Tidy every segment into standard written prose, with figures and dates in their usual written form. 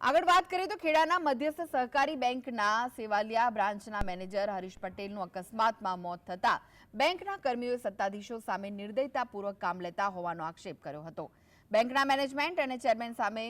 આગળ વાત કરીએ તો ખેડાના મધ્યસ્થ સહકારી બેંકના સેવાલિયા બ્રાન્ચના મેનેજર હરીશ પટેલનું અકસ્માતમાં મોત થતા બેંકના કર્મીઓએ સત્તાધીશો સામે નિર્દયતાપૂર્વક કામ લેતા હોવાનો આક્ષેપ કર્યો હતો। બેંકના મેનેજમેન્ટ અને ચેરમેન સામે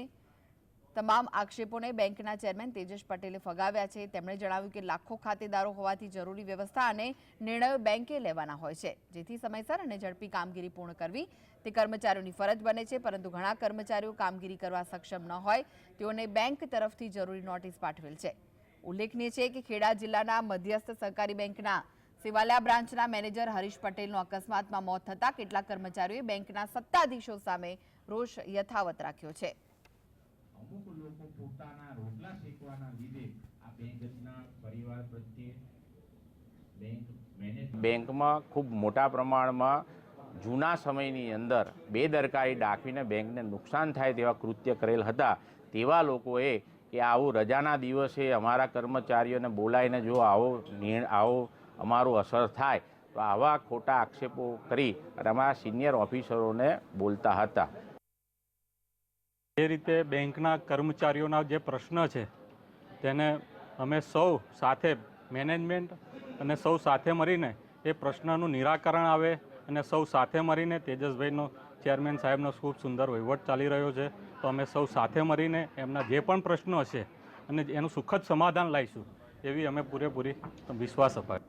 તમામ આક્ષેપોને બેંકના ચેરમેન તેજસ પટેલે ફગાવ્યા છે। તેમણે જણાવ્યું કે લાખો ખાતેદારો હોવાથી જરૂરી વ્યવસ્થા અને નિર્ણયો બેંકે લેવાના હોય છે, જેથી સમયસર અને ઝડપી કામગીરી પૂર્ણ કરવી તે કર્મચારીઓની ફરજ બને છે, પરંતુ ઘણા કર્મચારીઓ કામગીરી કરવા સક્ષમ ન હોય તેઓને બેંક તરફથી જરૂરી નોટિસ પાઠવેલ છે। ઉલ્લેખનીય છે કે ખેડા જિલ્લાના મધ્યસ્થ સહકારી બેંકના સેવાલિયા બ્રાન્ચના મેનેજર હરીશ પટેલનું અકસ્માતમાં મોત થતા કેટલાક કર્મચારીઓએ બેંકના સત્તાધીશો સામે રોષ યથાવત રાખ્યો છે। અમુક લોકો પોતાના રોટલા શેકવાના લીધે આ બેંકના પરિવાર પ્રત્યે બેંકમાં ખૂબ મોટા પ્રમાણમાં જૂના સમયની અંદર બેદરકારી દાખવીને બેંકને નુકસાન થાય તેવા કૃત્ય કરેલ હતા। તેવા લોકોએ કે આવું રજાના દિવસે અમારા કર્મચારીઓને બોલાવીને જો આવો અમારું અસર થાય તો આવા ખોટા આક્ષેપો કરી અને અમારા સિનિયર ઓફિસરોને બોલતા હતા। એ રીતે બેંકના કર્મચારીઓના જે પ્રશ્ન છે તેને અમે સૌ સાથે મેનેજમેન્ટ અને સૌ સાથે મળીને એ પ્રશ્નનું નિરાકરણ આવે અને સૌ સાથે મળીને તેજસભાઈનો ચેરમેન સાહેબનો ખૂબ સુંદર વહીવટ ચાલી રહ્યો છે, તો અમે સૌ સાથે મળીને એમના જે પણ પ્રશ્નો હશે અને એનું સુખદ સમાધાન લાવીશું એવી અમે પૂરેપૂરી વિશ્વાસ અપાય।